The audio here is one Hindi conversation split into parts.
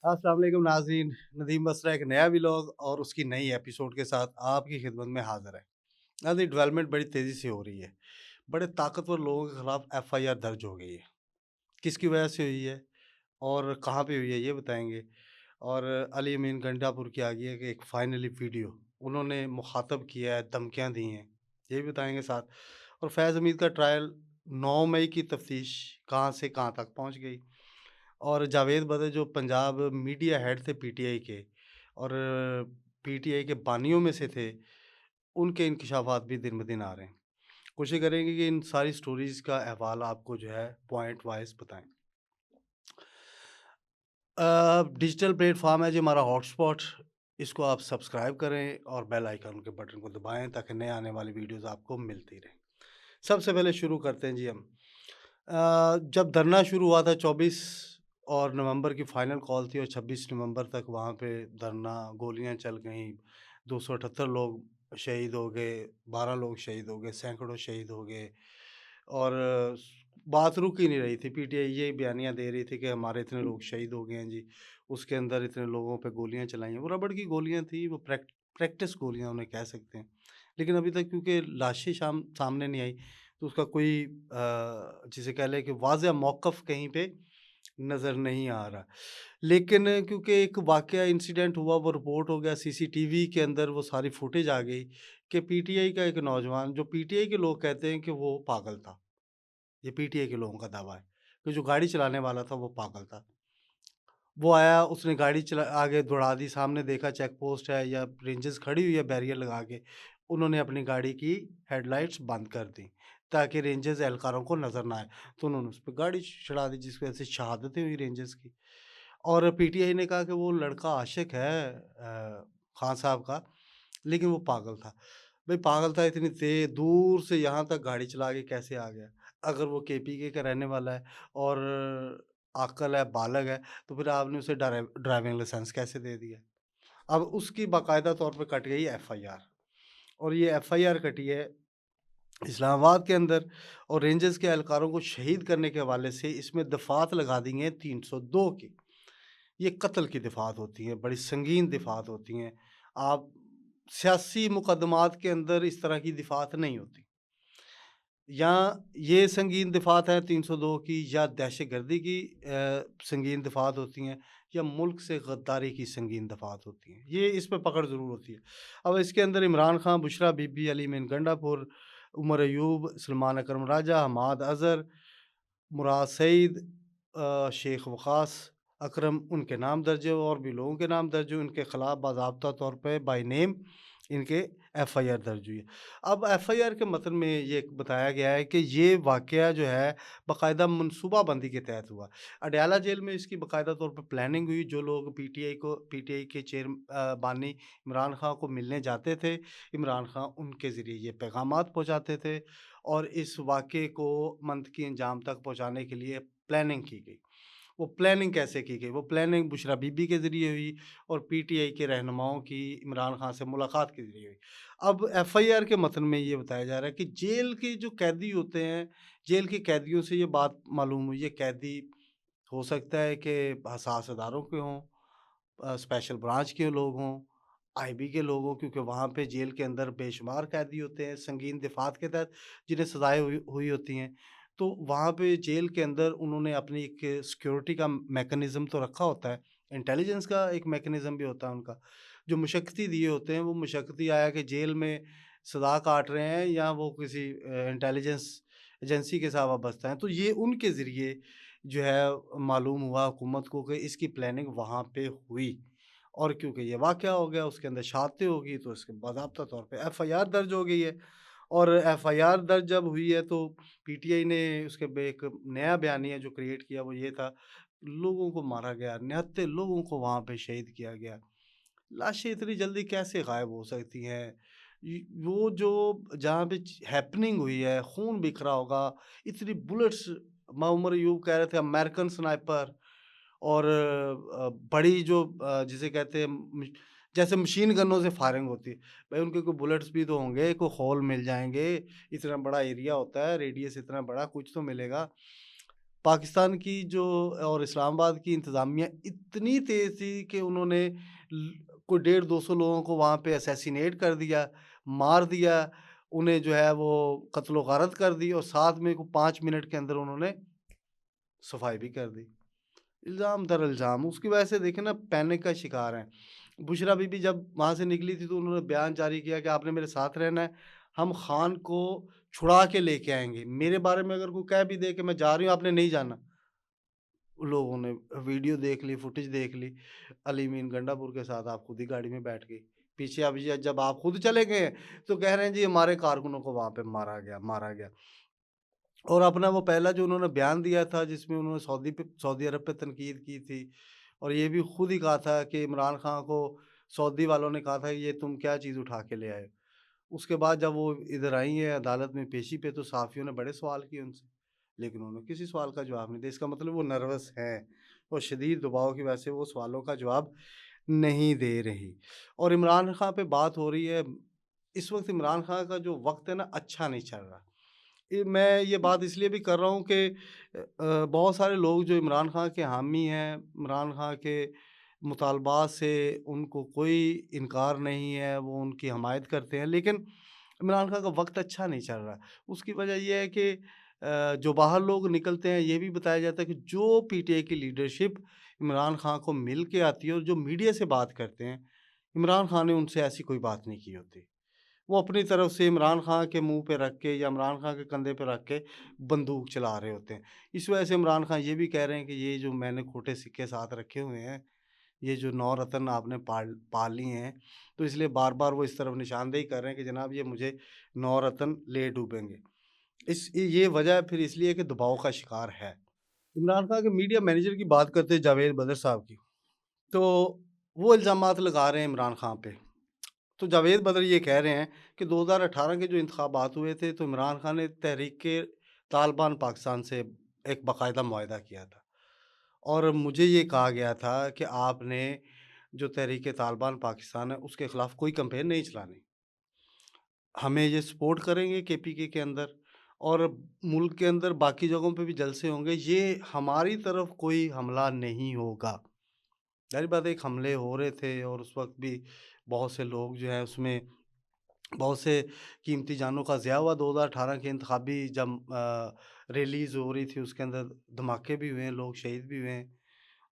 अस्सलाम वालेकुम नाज़रीन, नदीम बसरा एक नया व्लॉग और उसकी नई एपिसोड के साथ आपकी खिदमत में हाज़िर है। नाज़रीन, डेवलपमेंट बड़ी तेज़ी से हो रही है। बड़े ताकतवर लोगों के खिलाफ एफआईआर दर्ज हो गई है। किसकी वजह से हुई है और कहाँ पे हुई है ये बताएँगे। और अली अमीन गंडापुर की आ गई है कि एक फाइनली वीडियो उन्होंने मुखातब किया है, धमकियाँ दी हैं, ये भी बताएँगे साथ। और फैज़ हमीद का ट्रायल 9 मई की तफ्तीश कहाँ से कहाँ तक पहुँच गई। और जावेद बदर जो पंजाब मीडिया हेड थे पीटीआई के और पीटीआई के बानियों में से थे, उनके इंकशाफात भी दिन ब दिन आ रहे हैं। कोशिश करेंगे कि इन सारी स्टोरीज़ का अहवाल आपको जो है पॉइंट वाइज़ बताएँ। डिजिटल प्लेटफ़ॉर्म है जो हमारा हॉटस्पॉट, इसको आप सब्सक्राइब करें और बेल आइकन के बटन को दबाएँ ताकि नए आने वाली वीडियोज़ आपको मिलती रहें। सबसे पहले शुरू करते हैं जी हम। जब धरना शुरू हुआ था 24 और नवंबर की फाइनल कॉल थी और 26 नवंबर तक वहाँ पे धरना, गोलियाँ चल गईं, 278 लोग शहीद हो गए, 12 लोग शहीद हो गए, सैकड़ों शहीद हो गए और बात रुक ही नहीं रही थी। पीटीआई ये बयानियाँ दे रही थी कि हमारे इतने लोग शहीद हो गए हैं जी, उसके अंदर इतने लोगों पे गोलियाँ चलाई हैं। वो रबड़ की गोलियाँ थी, वो प्रैक्टिस गोलियाँ उन्हें कह सकते हैं। लेकिन अभी तक क्योंकि लाशें सामने नहीं आई, तो उसका कोई जिसे कह लें कि वाज़ह मौक़िफ़ कहीं पे नज़र नहीं आ रहा। लेकिन क्योंकि एक वाक़या इंसिडेंट हुआ, वो रिपोर्ट हो गया, सीसीटीवी के अंदर वो सारी फुटेज आ गई कि पीटीआई का एक नौजवान, जो पीटीआई के लोग कहते हैं कि वो पागल था। ये पीटीआई के लोगों का दावा है कि जो गाड़ी चलाने वाला था वो पागल था। वो आया, उसने गाड़ी चला आगे दौड़ा दी, सामने देखा चेक पोस्ट है या रेंजेस खड़ी हुई है बैरियर लगा के, उन्होंने अपनी गाड़ी की हेडलाइट्स बंद कर दी ताकि रेंजर्स एहलकारों को नज़र ना आए। तो उन्होंने उस पे गाड़ी चढ़ा दी, जिसकी वजह से शहादतें हुई रेंजर्स की। और पीटीआई ने कहा कि वो लड़का आशिक है खान साहब का, लेकिन वो पागल था। भई पागल था, इतनी दूर से यहाँ तक गाड़ी चला के कैसे आ गया? अगर वो केपीके का रहने वाला है और अक्ल है, बालग है, तो फिर आपने उसे ड्राइविंग लाइसेंस कैसे दे दिया? अब उसकी बाकायदा तौर पे कट गई एफआईआर और ये एफआईआर कटी है इस्लामाबाद के अंदर और रेंजर्स के एहलकारों को शहीद करने के हवाले से इसमें दफ़ात लगा दी हैं 302 की। ये कत्ल की दफ़ात होती हैं, बड़ी संगीन दफ़ात होती हैं। आप सियासी मुकदमात के अंदर इस तरह की दफ़ात नहीं होती। या ये संगीन दफ़ात है 302 की, या दहशतगर्दी की संगीन दफ़ात होती हैं, या मुल्क से गद्दारी की संगीन दफ़ात होती हैं। ये इस पे पकड़ ज़रूर होती है। अब इसके अंदर इमरान खान, बुशरा बीबी, अली मीन गंडापुर, उमर अयूब, सलमान अकरम राजा, हमाद अज़हर, मुराद सईद, शेख वक़ास अकरम, उनके नाम दर्ज है और भी लोगों के नाम दर्ज हुए। इनके खिलाफ बाज़ाब्ता तौर पे बाय नेम इनके एफआईआर दर्ज हुई है। अब एफआईआर के मतन में ये बताया गया है कि ये वाक़या जो है बाकायदा मनसूबाबंदी के तहत हुआ। अडयाला जेल में इसकी बाकायदा तौर पे प्लानिंग हुई। जो लोग पीटीआई के बानी इमरान खां को मिलने जाते थे, इमरान खां उनके ज़रिए ये पैगामात पहुँचाते थे और इस वाक़ये को मंतकी अंजाम तक पहुँचाने के लिए प्लानिंग की गई। वो प्लानिंग कैसे की गई? वो प्लानिंग बुशरा बीबी के ज़रिए हुई और पीटीआई के रहनुमाओं की इमरान खान से मुलाकात के ज़रिए हुई। अब एफआईआर के मतन में ये बताया जा रहा है कि जेल के जो कैदी होते हैं, जेल के कैदियों से ये बात मालूम हुई है, कैदी हो सकता है कि हसास अदारों के हों, स्पेशल ब्रांच के लोग हों, आईबी के लोग हों, क्योंकि वहाँ पे जेल के अंदर बेशुमार कैदी होते हैं संगीन दफ़ात के तहत जिन्हें सज़ाएँ हुई हुई होती हैं। तो वहाँ पे जेल के अंदर उन्होंने अपनी एक सिक्योरिटी का मैकेनिज़्म तो रखा होता है, इंटेलिजेंस का एक मैकेनिज़्म भी होता है उनका। जो मुशक्कती दिए होते हैं, वो मुशक्कती आया कि जेल में सज़ा काट रहे हैं या वो किसी इंटेलिजेंस एजेंसी के साथ वाबस्ता हैं। तो ये उनके ज़रिए जो है मालूम हुआ हुकूमत को कि इसकी प्लानिंग वहाँ पे हुई और क्योंकि ये वाक़या हो गया, उसके अंदर शहादतें होगी, तो इसके बाज़ाब्ता तौर पे एफआईआर दर्ज हो गई है। और एफआईआर दर्ज जब हुई है तो पीटीआई ने उसके बे एक नया बयानिया जो क्रिएट किया वो ये था, लोगों को मारा गया, 69 लोगों को वहाँ पे शहीद किया गया। लाशें इतनी जल्दी कैसे गायब हो सकती हैं? वो जो जहाँ पे हैपनिंग हुई है, खून बिखरा होगा, इतनी बुलेट्स, उमर यूब कह रहे थे अमेरिकन स्नाइपर और बड़ी जो जिसे कहते हैं जैसे मशीन गनों से फायरिंग होती है। भाई उनके कोई बुलेट्स भी तो होंगे, कोई होल मिल जाएँगे, इतना बड़ा एरिया होता है, रेडियस इतना बड़ा, कुछ तो मिलेगा। पाकिस्तान की जो और इस्लामाबाद की इंतज़ामिया इतनी तेज़ थी कि उन्होंने कोई 150-200 लोगों को वहाँ पे असैसिनेट कर दिया, मार दिया, उन्हें जो है वो कत्लो गारत कर दी और साथ में को 5 मिनट के अंदर उन्होंने सफाई भी कर दी। इल्ज़ाम दर इल्ज़ाम, उसकी वजह से देखिए ना पैनिक का शिकार हैं। बुशरा बीबी जब वहाँ से निकली थी तो उन्होंने बयान जारी किया कि आपने मेरे साथ रहना है, हम खान को छुड़ा के लेके आएँगे। मेरे बारे में अगर कोई कह भी दे कि मैं जा रही हूँ, आपने नहीं जाना। लोगों ने वीडियो देख ली, फुटेज देख ली, अली मीन गंडापुर के साथ आप खुद ही गाड़ी में बैठ गई। पीछे अब ये जब आप खुद चले गए, तो कह रहे हैं जी हमारे कारकुनों को वहाँ पे मारा गया। और अपना वो पहला जो उन्होंने बयान दिया था जिसमें उन्होंने सऊदी अरब पे तनकीद की थी और ये भी खुद ही कहा था कि इमरान खान को सऊदी वालों ने कहा था कि ये तुम क्या चीज़ उठा के ले आए। उसके बाद जब वो इधर आई हैं अदालत में पेशी पे तो सहाफ़ियों ने बड़े सवाल किए उनसे, लेकिन उन्होंने किसी सवाल का जवाब नहीं दिया। इसका मतलब वो नर्वस हैं और शदीद दबाव की वजह से वो सवालों का जवाब नहीं दे रही। और इमरान खान पे बात हो रही है, इस वक़्त इमरान खान का जो वक़्त है ना अच्छा नहीं चल रहा। मैं ये बात इसलिए भी कर रहा हूँ कि बहुत सारे लोग जो इमरान खान के हामी हैं, इमरान खान के मुतालबात से उनको कोई इनकार नहीं है, वो उनकी हमायत करते हैं, लेकिन इमरान खान का वक़्त अच्छा नहीं चल रहा। उसकी वजह ये है कि जो बाहर लोग निकलते हैं, ये भी बताया जाता है कि जो पीटीआई की लीडरशिप इमरान खान को मिल के आती है और जो मीडिया से बात करते हैं, इमरान खान ने उनसे ऐसी कोई बात नहीं की होती। वो अपनी तरफ से इमरान खान के मुँह पे रख के या इमरान खान के कंधे पे रख के बंदूक चला रहे होते हैं। इस वजह से इमरान खान ये भी कह रहे हैं कि ये जो मैंने खोटे सिक्के साथ रखे हुए हैं, ये जो 9 रत्न आपने पाल लिए हैं, तो इसलिए बार-बार वो इस तरफ निशानदेही कर रहे हैं कि जनाब ये मुझे 9 रत्न ले डूबेंगे। ये वजह फिर इसलिए कि दबाव का शिकार है। इमरान खान के मीडिया मैनेजर की बात करते हैं जावेद बदर साहब की, तो वो इल्ज़ामात लगा रहे हैं इमरान खान पे। तो जावेद बदर ये कह रहे हैं कि 2018 के जो इंतखाबात हुए थे तो इमरान खान ने तहरीक-ए-तालिबान पाकिस्तान से एक बाकायदा मुआहदा किया था और मुझे ये कहा गया था कि आपने जो तहरीक-ए-तालिबान पाकिस्तान है उसके खिलाफ कोई कैंपेन नहीं चलानी। हमें ये सपोर्ट करेंगे केपीके के अंदर और मुल्क के अंदर बाकी जगहों पे भी जलसे होंगे, ये हमारी तरफ कोई हमला नहीं होगा। ज़ाहिर बात है एक हमले हो रहे थे और उस वक़्त भी बहुत से लोग जो हैं उसमें बहुत से कीमती जानों का ज़िया हुआ। 2018 के इंतखाबी जब रिलीज़ हो रही थी उसके अंदर धमाके भी हुए हैं, लोग शहीद भी हुए हैं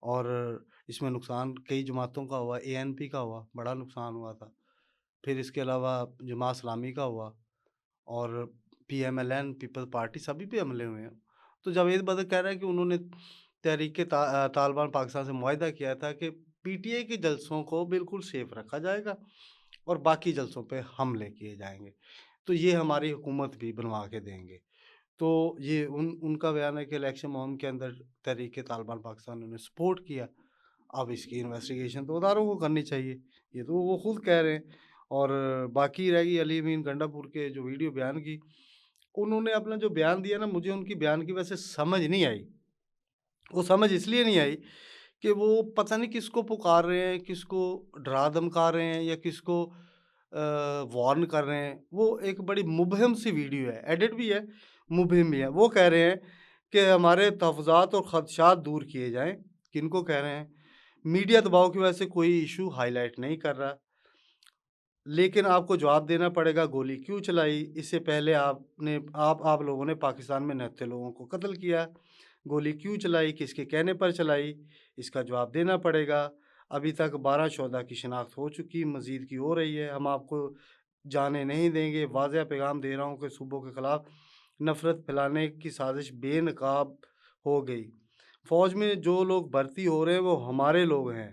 और इसमें नुकसान कई जमातों का हुआ, एएनपी का हुआ, बड़ा नुकसान हुआ था। फिर इसके अलावा जमात इस्लामी का हुआ और पीएमएलएन पीपल्स पार्टी सभी पे हमले हुए हैं। तो जावेद बदर कह रहा है कि उन्होंने तालिबान पाकिस्तान से मुआहिदा किया था कि पीटीआई के जलसों को बिल्कुल सेफ रखा जाएगा और बाकी जलसों पे हमले किए जाएँगे। तो ये हमारी हुकूमत भी बनवा के देंगे। तो ये उनका बयान है कि इलेक्शन मुहिम के अंदर तहरीक-ए-तालिबान पाकिस्तान ने सपोर्ट किया। अब इसकी इन्वेस्टिगेशन तो अदारों को करनी चाहिए। ये तो वो खुद कह रहे हैं और बाकी रह गई अली अमीन गंडापुर के जो वीडियो बयान की, उन्होंने अपना जो बयान दिया ना मुझे उनकी बयान की वैसे समझ नहीं आई। वो समझ इसलिए नहीं आई कि वो पता नहीं किसको पुकार रहे हैं, किसको डरा धमका रहे हैं या किसको वार्न कर रहे हैं। वो एक बड़ी मुबहिम सी वीडियो है, एडिट भी है, मुबहिम भी है। वो कह रहे हैं कि हमारे तहफ़्फ़ुज़ात और ख़दशात दूर किए जाएँ। किनको कह रहे हैं? मीडिया दबाव की वजह से कोई इश्यू हाइलाइट नहीं कर रहा। लेकिन आपको जवाब देना पड़ेगा गोली क्यों चलाई? इससे पहले आप लोगों ने पाकिस्तान में निहत्थे लोगों को कत्ल किया। गोली क्यों चलाई? किसके कहने पर चलाई? इसका जवाब देना पड़ेगा। अभी तक 12 शुहदा की शिनाख्त हो चुकी, मज़ीद की हो रही है। हम आपको जाने नहीं देंगे। वाज़ेह पैगाम दे रहा हूँ कि सूबों के खिलाफ नफ़रत फैलाने की साज़िश बेनकाब हो गई। फ़ौज में जो लोग भर्ती हो रहे हैं वो हमारे लोग हैं।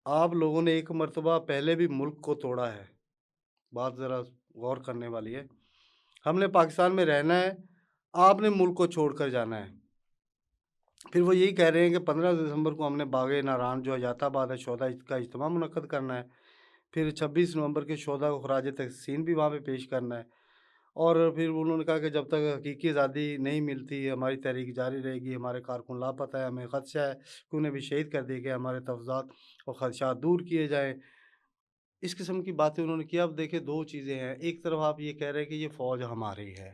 आप लोगों ने एक मर्तबा पहले भी मुल्क को तोड़ा है। बात ज़रा गौर करने वाली है। हमने पाकिस्तान में रहना है, आपने मुल्क को छोड़कर जाना है। फिर वो यही कह रहे हैं कि 15 दिसंबर को हमने बाग़ नारायण जो अजाताबाद है, शोधा का इज्तिमा मुनक्कद करना है। फिर 26 नवंबर के शोधा को ख़राज तहसीन भी वहाँ पे पेश करना है। और फिर उन्होंने कहा कि जब तक हकीकी आज़ादी नहीं मिलती, हमारी तहरीक जारी रहेगी, हमारे कारकुन लापता है, हमें ख़दशा है कि उन्हें भी शहीद कर दिया गया, हमारे तहफ़्फ़ुज़ात और ख़दशात दूर किए जाएँ। इस किस्म की बातें उन्होंने की। अब देखिए 2 चीज़ें हैं, एक तरफ आप ये कह रहे हैं कि ये फ़ौज हमारी है,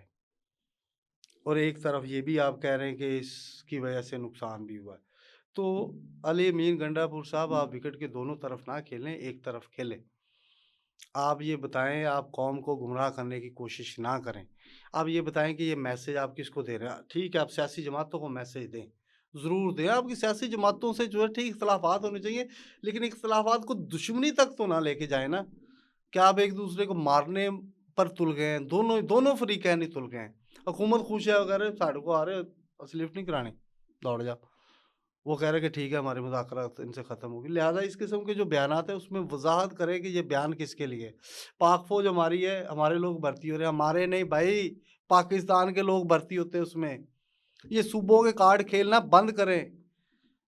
और एक तरफ ये भी आप कह रहे हैं कि इसकी वजह से नुकसान भी हुआ है। तो अली अमीन गंडापुर साहब, आप विकेट के दोनों तरफ ना खेलें, एक तरफ खेलें। आप ये बताएँ, आप कौम को गुमराह करने की कोशिश ना करें। आप ये बताएँ कि ये मैसेज आप किसको दे रहे हैं। ठीक है, आप सियासी जमातों को मैसेज दें, ज़रूर दें। आपकी सियासी जमातों से जो है ठीक इख्तिलाफ़ात होने चाहिए, लेकिन इख्तिलाफ़ात को दुश्मनी तक तो ना लेके जाएँ ना। क्या आप एक-दूसरे को मारने पर तुल गए हैं, दोनों दोनों फ़रीक़ैन ही तुल गए हैं। हुकूमत खुश है, वगैरह साढ़े को आ रहे हो लिफ्ट नहीं करानी, दौड़ जाओ। वो कह रहे हैं कि ठीक है, हमारी मुज़ाकरात इनसे ख़त्म होगी। लिहाज़ा इस किस्म के जो बयानात हैं उसमें वज़ाहत करें कि ये बयान किसके लिए है। पाक फ़ौज हमारी है, हमारे लोग भर्ती हो रहे हैं, हमारे नहीं भाई, पाकिस्तान के लोग भर्ती होते हैं उसमें। ये सूबों के कार्ड खेलना बंद करें।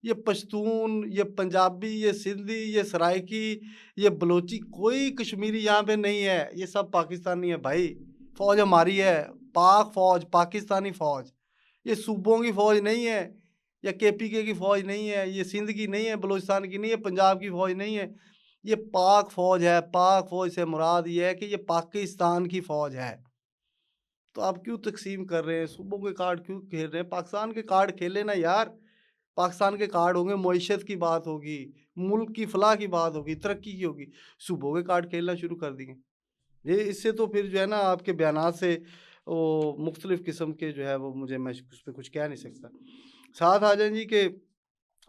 ये पश्तून, ये पंजाबी, ये सिंधी, ये सराइकी, ये बलोची, कोई कश्मीरी यहाँ पे नहीं है, ये सब पाकिस्तानी है भाई। फ़ौज हमारी है, पाक फ़ौज, पाकिस्तानी फ़ौज। ये सूबों की फ़ौज नहीं है, या केपीके की फ़ौज नहीं है, ये सिंध की नहीं है, बलूचिस्तान की नहीं है, पंजाब की फ़ौज नहीं है। ये पाक फ़ौज है। पाक फ़ौज से मुराद ये है कि ये पाकिस्तान की फ़ौज है। तो आप क्यों तक़सीम कर रहे हैं? सूबों के कार्ड क्यों खेल रहे हैं? पाकिस्तान के कार्ड खेलें ना यार। पाकिस्तान के कार्ड होंगे, मईशत की बात होगी, मुल्क की फलाह की बात होगी, तरक्की की होगी। सूबों के कार्ड खेलना शुरू कर दिए। ये इससे तो फिर जो है ना आपके बयानात से वो मुख्तलिफ़ किस्म के जो है वो मुझे मैं उस पे कुछ कह नहीं सकता। साथ आ जाएँ जी कि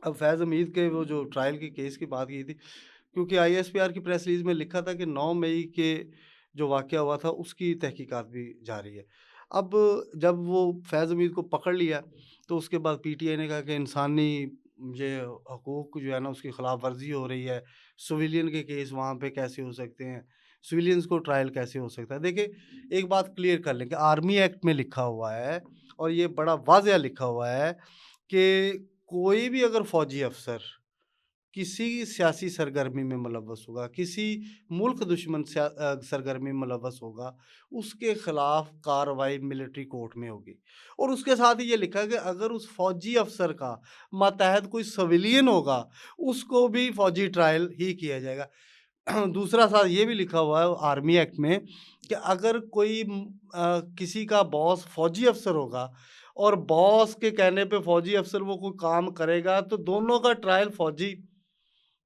अब फैज़ हमीद के वो जो ट्रायल के केस की बात की थी, क्योंकि आईएसपीआर की प्रेस रिलीज़ में लिखा था कि 9 मई के जो वाक़या हुआ था उसकी तहकीकात भी जारी है। अब जब वो फैज़ हमीद को पकड़ लिया, तो उसके बाद पीटीआई ने कहा कि इंसानी ये हकूक़ जो है ना उसकी खिलाफ़ वर्ज़ी हो रही है। सिविलियन के केस वहाँ पे कैसे हो सकते हैं? सिविलियंस को ट्रायल कैसे हो सकता है? देखिए, एक बात क्लियर कर लें कि आर्मी एक्ट में लिखा हुआ है, और ये बड़ा वाज़िया लिखा हुआ है कि कोई भी अगर फ़ौजी अफ़सर किसी सियासी सरगर्मी में मुलव्वस होगा, किसी मुल्क दुश्मन सरगर्मी में मुलव्वस होगा, उसके खिलाफ कार्रवाई मिलिट्री कोर्ट में होगी। और उसके साथ ही ये लिखा है कि अगर उस फौजी अफसर का मातहत कोई सिविलियन होगा, उसको भी फौजी ट्रायल ही किया जाएगा। दूसरा साथ ये भी लिखा हुआ है आर्मी एक्ट में कि अगर कोई किसी का बॉस फौजी अफसर होगा और बॉस के कहने पे फौजी अफसर वो कोई काम करेगा, तो दोनों का ट्रायल फौजी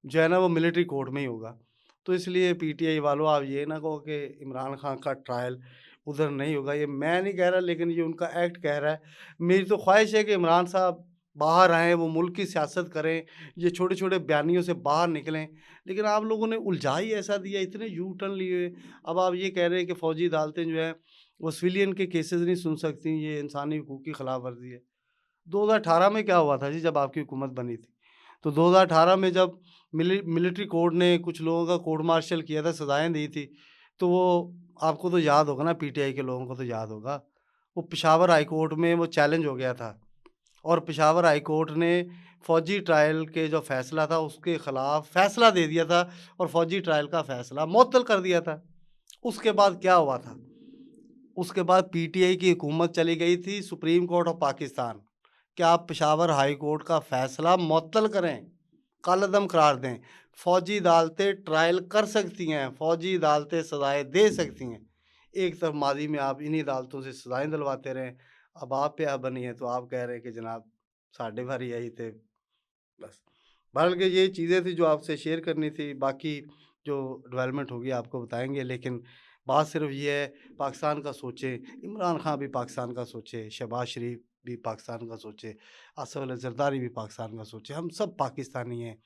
जो है ना वो मिलिट्री कोर्ट में ही होगा। तो इसलिए पीटीआई वालों, आप ये ना कहो कि इमरान खान का ट्रायल उधर नहीं होगा, ये मैं नहीं कह रहा, लेकिन ये उनका एक्ट कह रहा है। मेरी तो ख्वाहिश है कि इमरान साहब बाहर आएँ, वो मुल्क की सियासत करें, ये छोटे-छोटे बयानियों से बाहर निकलें। लेकिन आप लोगों ने उलझा ही ऐसा दिया, इतने यू टर्न लिए। अब आप ये कह रहे हैं कि फ़ौजी अदालतें जो हैं, वो सिविलियन के केसेज़ नहीं सुन सकती, ये इंसानी हकूक़ की खिलाफ़ वर्ज़ी है। 2018 में क्या हुआ था जी जब आपकी हुकूमत बनी थी? तो 2018 में जब मिलिट्री कोर्ट ने कुछ लोगों का कोर्ट मार्शल किया था, सज़ाएँ दी थी, तो वो आपको तो याद होगा ना, पीटीआई के लोगों को तो याद होगा। वो पेशावर हाई कोर्ट में वो चैलेंज हो गया था, और पेशावर हाई कोर्ट ने फ़ौजी ट्रायल के जो फ़ैसला था उसके खिलाफ फ़ैसला दे दिया था, और फ़ौजी ट्रायल का फ़ैसला मुअत्तल कर दिया था। उसके बाद क्या हुआ था? उसके बाद पीटीआई की हुकूमत चली गई थी सुप्रीम कोर्ट ऑफ पाकिस्तान कि आप पेशावर हाई कोर्ट का फ़ैसला मुअत्तल करें, कालअदम करार दें। फ़ौजी अदालतें ट्रायल कर सकती हैं, फ़ौजी अदालतें सज़ाएँ दे सकती हैं। एक तरफ माज़ी में आप इन्हीं अदालतों से सज़ाएँ दिलवाते रहे, अब आप पे आ बनी है तो आप कह रहे हैं कि जनाब साढ़े बार यही थे। बस। बहरहाल कि ये चीज़ें थी जो आपसे शेयर करनी थी, बाकी जो डेवलपमेंट होगी आपको बताएँगे, लेकिन बात सिर्फ़ ये है, पाकिस्तान का सोचें, इमरान खान भी पाकिस्तान का सोचे, शहबाज शरीफ भी पाकिस्तान का सोचे, आसिफ अली ज़रदारी भी पाकिस्तान का सोचे, हम सब पाकिस्तानी हैं,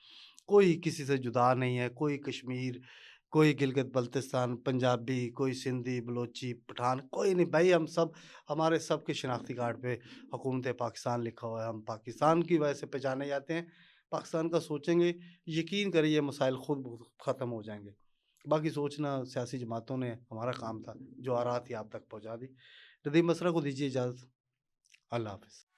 कोई किसी से जुदा नहीं है, कोई कश्मीर, कोई गिलगित बल्तिस्तान, पंजाबी, कोई सिंधी, बलोची, पठान, कोई नहीं भाई, हम सब, हमारे सब के शनाख्ती कार्ड पे हुकूमत पाकिस्तान लिखा हुआ है, हम पाकिस्तान की वजह से पहचाने जाते हैं। पाकिस्तान का सोचेंगे, यकीन करिए ये मसाइल खुद ब खुद ख़त्म हो जाएँगे। बाकी सोचना सियासी जमातों ने, हमारा काम था, जो आ रहा थी आप तक पहुँचा दी। नदीम मसरा को दीजिए इजाज़त। अल्लाह हाफ़िज़।